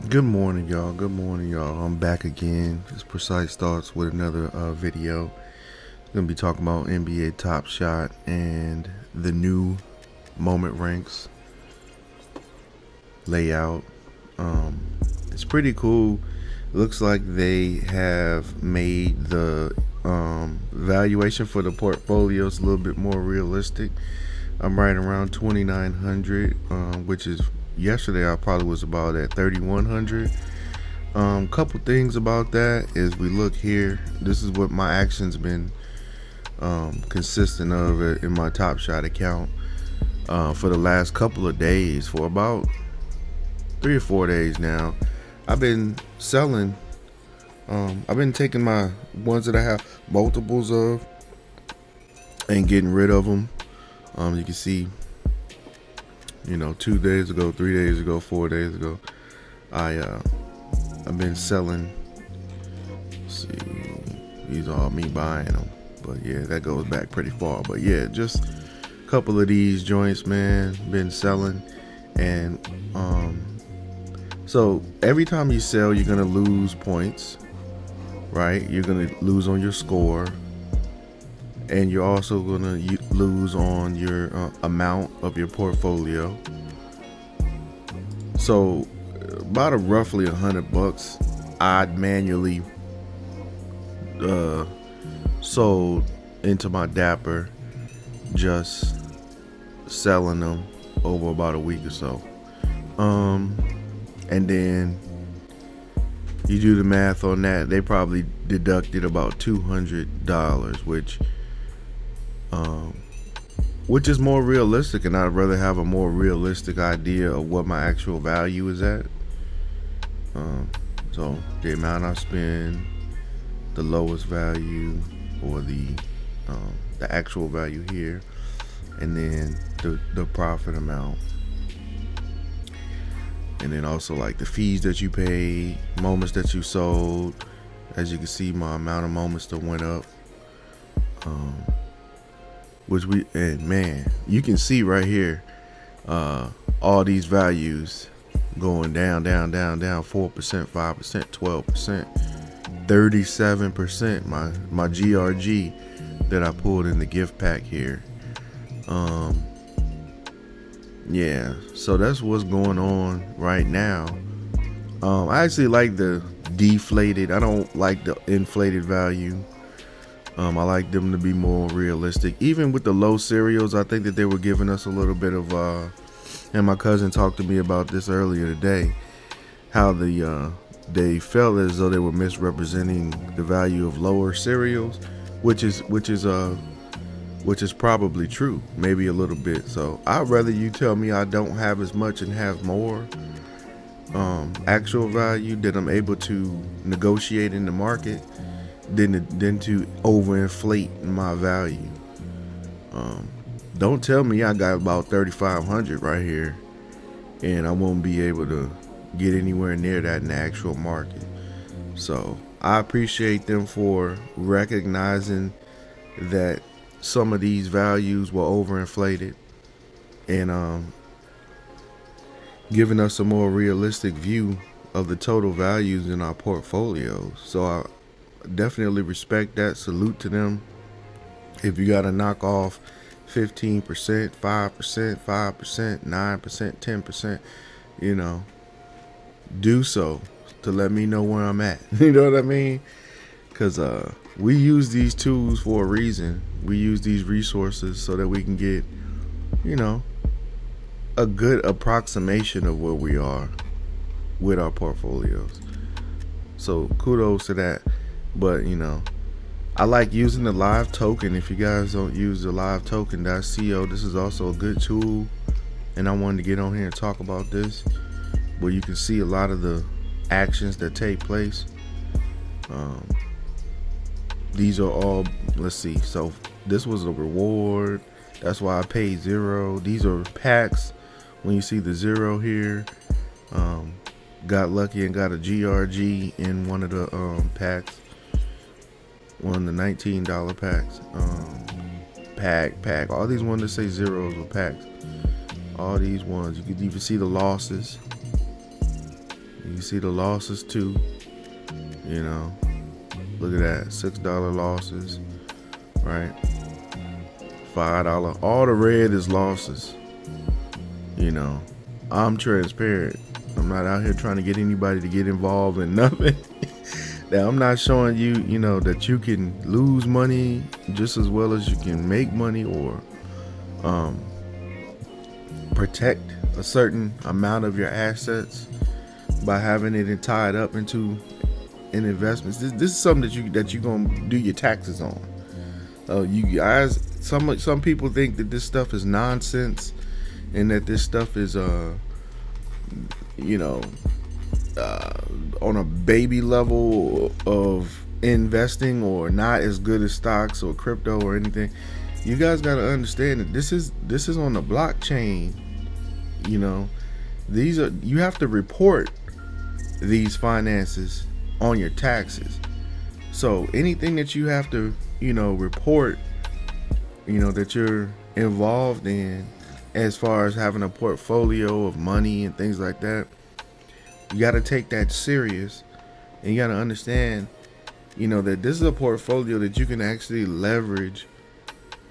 Good morning, y'all. Good morning, y'all. I'm back again. It's Precise Thoughts with another video. Gonna be talking about NBA Top Shot and the new moment ranks layout. It's pretty cool. Looks like they have made the valuation for the portfolios a little bit more realistic. I'm right around 2,900, which is yesterday I probably was about at 3,100. Couple things about that is we look here. This is what my actions been consistent of in my Top Shot account for the last couple of days. For about 3 or 4 days now, I've been selling. I've been taking my ones that I have multiples of and getting rid of them. You can see, 2 days ago, 3 days ago, 4 days ago, I've been selling. Let's see, these are all me buying them, but yeah, that goes back pretty far. But yeah, just a couple of these joints, man, been selling. And so every time you sell, you're gonna lose points, right? You're gonna lose on your score, and you're also gonna lose on your amount of your portfolio. So about roughly $100 I'd manually sold into my Dapper, just selling them over about a week or so. And then you do the math on that, they probably deducted about $200, which is more realistic, and I'd rather have a more realistic idea of what my actual value is at. So the amount I spend, the lowest value, or the actual value here, and then the profit amount, and then also like the fees that you paid, moments that you sold. As you can see, my amount of moments that went up, and man, you can see right here, all these values going down, 4%, 5%, 12%, 37%. My GRG that I pulled in the gift pack here. Yeah, so that's what's going on right now. I actually like the deflated. I don't like the inflated value. I like them to be more realistic. Even with the low cereals, I think that they were giving us a little bit of and my cousin talked to me about this earlier today, how they felt as though they were misrepresenting the value of lower cereals, which is probably true, maybe a little bit. So I'd rather you tell me I don't have as much and have more actual value that I'm able to negotiate in the market than to overinflate my value. Don't tell me I got about 3,500 right here and I won't be able to get anywhere near that in the actual market. So I appreciate them for recognizing that some of these values were overinflated and giving us a more realistic view of the total values in our portfolios. So I definitely respect that. Salute to them. If you got to knock off 15%, 5%, 5%, 9%, 10%, do so to let me know where I'm at. You know what I mean? Because we use these tools for a reason. We use these resources so that we can get, a good approximation of where we are with our portfolios. So kudos to that. But I like using the live token. If you guys don't use the livetoken.co, this is also a good tool, and I wanted to get on here and talk about this, where you can see a lot of the actions that take place. These are all, let's see, so this was a reward, that's why I paid 0. These are packs. When you see the 0 here, got lucky and got a GRG in one of the packs, one of the $19 packs. Pack. All these ones that say zeros were packs. All these ones. You could even see the losses. You see the losses too. You know, look at that, $6 losses, right? $5. All the red is losses. You know, I'm transparent. I'm not out here trying to get anybody to get involved in nothing. Now, I'm not showing you, you know, that you can lose money just as well as you can make money, or protect a certain amount of your assets by having it tied up into in investments. This is something that you're gonna do your taxes on. You guys, some people think that this stuff is nonsense, and that this stuff is you know, on a baby level of investing, or not as good as stocks or crypto or anything. You guys got to understand that this is on the blockchain. You know, you have to report these finances on your taxes. So anything that you have to, you know, report, you know, that you're involved in, as far as having a portfolio of money and things like that, you got to take that serious, and you got to understand, you know, that this is a portfolio that you can actually leverage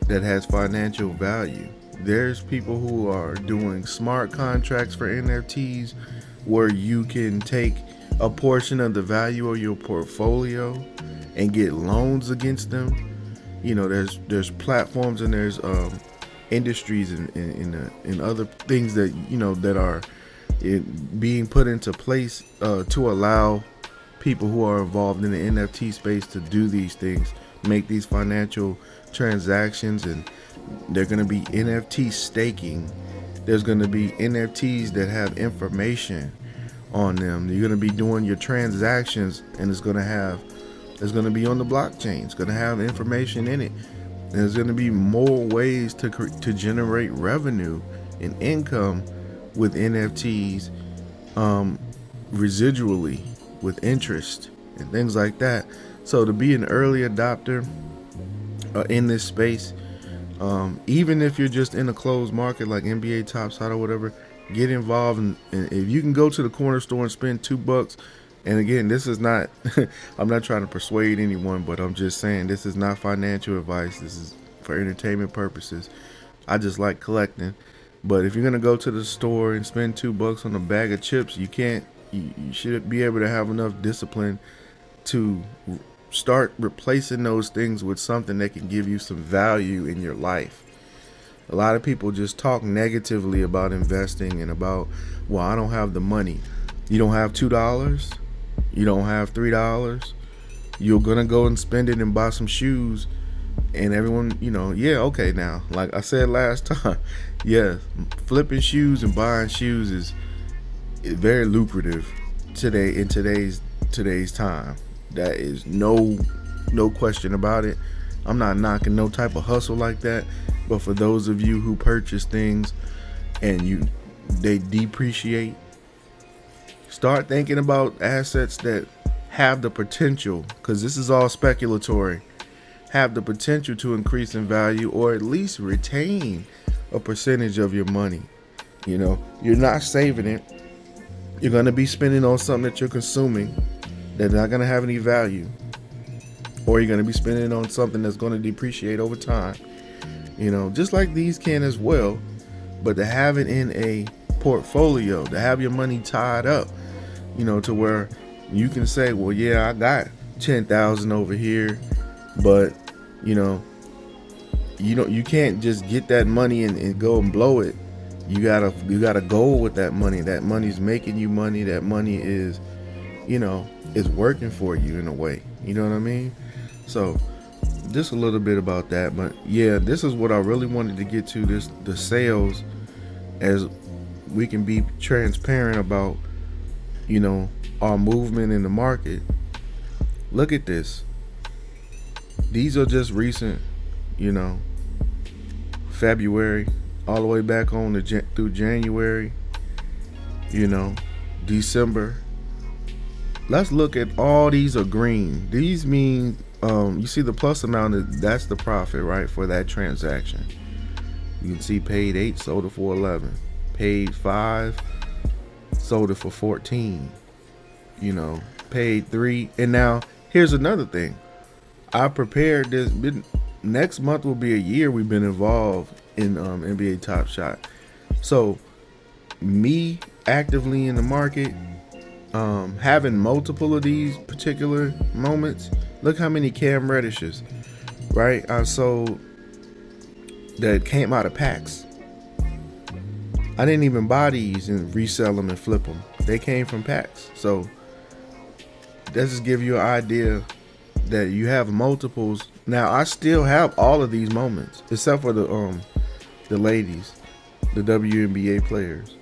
that has financial value. There's people who are doing smart contracts for NFTs where you can take a portion of the value of your portfolio and get loans against them. You know, there's platforms, and there's industries and other things that, you know, that are being put into place to allow people who are involved in the NFT space to do these things, make these financial transactions. And they're going to be NFT staking. There's going to be NFTs that have information on them. You're going to be doing your transactions, and it's going to be on the blockchain. It's going to have information in it. There's going to be more ways to generate revenue and income with NFTs, residually, with interest and things like that. So to be an early adopter in this space, even if you're just in a closed market like NBA Top Shot or whatever, get involved. And if you can go to the corner store and spend $2, and again, this is not, I'm not trying to persuade anyone, but I'm just saying this is not financial advice. This is for entertainment purposes. I just like collecting. But if you're gonna go to the store and spend $2 on a bag of chips, you should be able to have enough discipline to start replacing those things with something that can give you some value in your life. A lot of people just talk negatively about investing and about, well, I don't have the money. You don't have $2, you don't have $3, you're gonna go and spend it and buy some shoes. And everyone, you know, yeah, okay, now, like I said last time, yeah, flipping shoes and buying shoes is very lucrative today, in today's time. That is no question about it. I'm not knocking no type of hustle like that, but for those of you who purchase things and they depreciate, start thinking about assets that have the potential, because this is all speculatory, have the potential to increase in value, or at least retain a percentage of your money. You know, you're not saving it. You're going to be spending on something that you're consuming that's not going to have any value, or you're going to be spending on something that's going to depreciate over time. You know, just like these can as well, but to have it in a portfolio, to have your money tied up, you know, to where you can say, well, yeah, I got 10,000 over here, but you know, you can't just get that money and go and blow it. You gotta go with that money. That money's making you money. That money is, you know, is working for you in a way. You know what I mean? So just a little bit about that. But yeah, this is what I really wanted to get to, the sales, as we can be transparent about, you know, our movement in the market. Look at this. These are just recent, you know, February all the way back on through January, you know, December. Let's look at all these are green. These mean, you see the plus amount, that's the profit, right, for that transaction. You can see paid 8, sold it for 11. Paid 5, sold it for 14. You know, paid 3. And now here's another thing. I prepared this. Next month will be a year we've been involved in NBA Top Shot. So me actively in the market, having multiple of these particular moments. Look how many Cam Reddishes, right? I sold that came out of packs. I didn't even buy these and resell them and flip them. They came from packs. So that just give you an idea that you have multiples. Now I still have all of these moments except for the ladies, the WNBA players.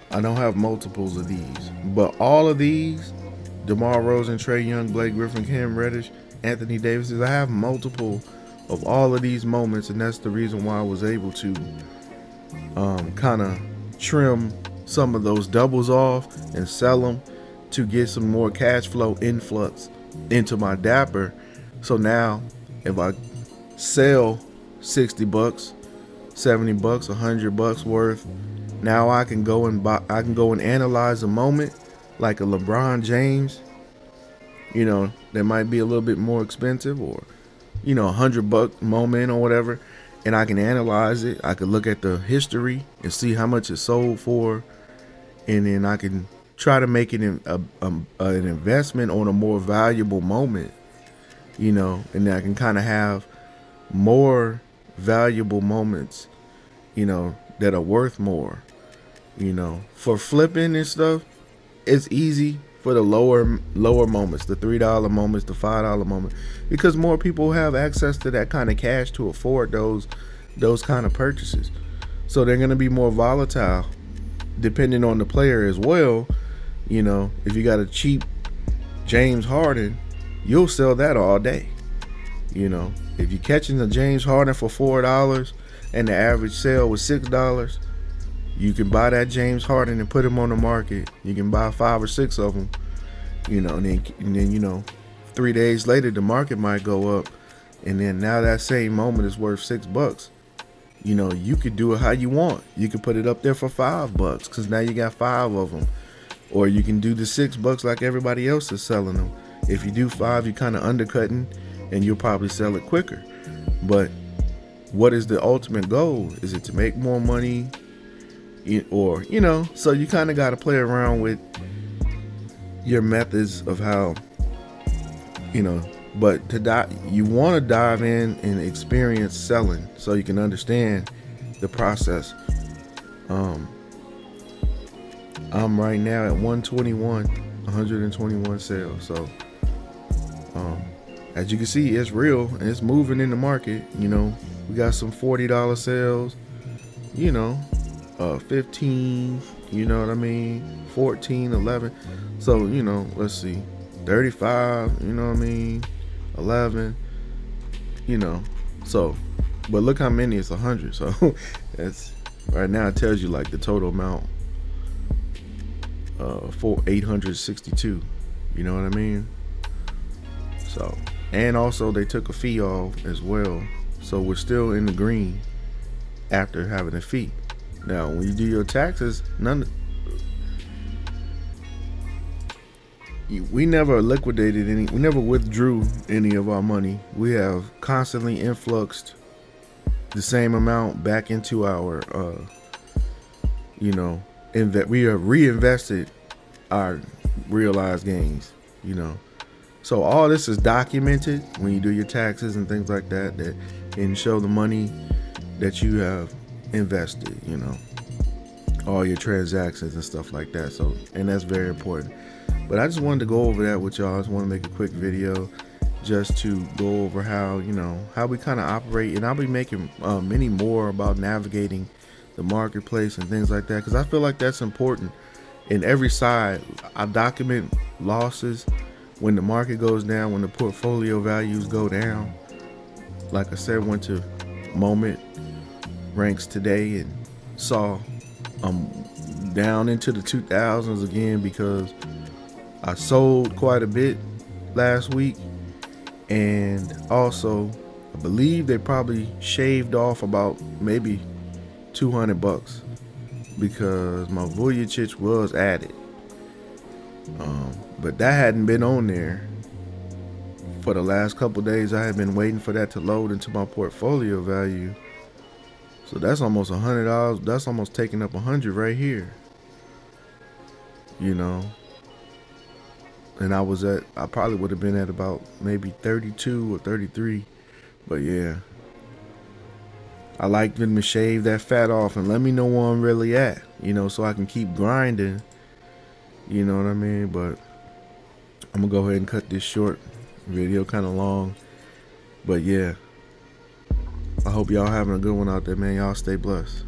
I don't have multiples of these, but all of these, DeMar Rosen, Trae Young, Blake Griffin, Cam Reddish, Anthony Davis, I have multiple of all of these moments, and that's the reason why I was able to kind of trim some of those doubles off and sell them to get some more cash flow influx into my Dapper. So now if I sell $60, $70, $100 worth, now I can go and buy, I can go and analyze a moment like a LeBron James, you know, that might be a little bit more expensive, or, you know, $100 moment or whatever, and I can analyze it. I could look at the history and see how much it sold for, and then I can try to make it an investment on a more valuable moment, you know, and then I can kind of have more valuable moments, you know, that are worth more. You know, for flipping and stuff, it's easy for the lower moments, the $3 moments, the $5 moment, because more people have access to that kind of cash to afford those kind of purchases. So they're going to be more volatile depending on the player as well. You know, if you got a cheap James Harden, you'll sell that all day. You know, if you're catching a James Harden for $4 and the average sale was $6, you can buy that James Harden and put him on the market. You can buy 5 or 6 of them, you know, and then you know, 3 days later the market might go up, and then now that same moment is worth $6. You know, you could do it how you want. You could put it up there for $5 because now you got 5 of them, or you can do the $6 like everybody else is selling them. If you do 5, you're kind of undercutting, and you'll probably sell it quicker. But what is the ultimate goal? Is it to make more money? Or, you know, so you kind of got to play around with your methods of how, you know, but you want to dive in and experience selling so you can understand the process. I'm right now at 121 sales. So as you can see, it's real and it's moving in the market. You know, we got some $40 sales, you know, 15, you know what I mean, 14, 11. So, you know, let's see, 35, you know what I mean, 11, you know. So, but look how many, it's 100. So that's right now, it tells you like the total amount for 862, you know what I mean. So, and also they took a fee off as well, so we're still in the green after having a fee. Now, when you do your taxes, we never liquidated any, we never withdrew any of our money. We have constantly influxed the same amount back into our, you know, in that we have reinvested our realized gains, you know. So all this is documented when you do your taxes and things like that, that can show the money that you have invested, you know, all your transactions and stuff like that. So, and that's very important. But I just wanted to go over that with y'all. I just want to make a quick video just to go over how, you know, how we kind of operate, and I'll be making many more about navigating the marketplace and things like that, because I feel like that's important. In every side, I document losses when the market goes down, when the portfolio values go down. Like I said, went to moment ranks today and saw down into the 2000s again, because I sold quite a bit last week, and also I believe they probably shaved off about maybe $200 because my Vujicic was added. But that hadn't been on there for the last couple days. I had been waiting for that to load into my portfolio value. So that's almost $100. That's almost taking up 100 right here. You know, and I probably would have been at about maybe 32 or 33. But yeah, I like them to shave that fat off and let me know where I'm really at, you know, so I can keep grinding. You know what I mean? But I'm gonna go ahead and cut this short. Video kind of long, but yeah, I hope y'all having a good one out there, man. Y'all stay blessed.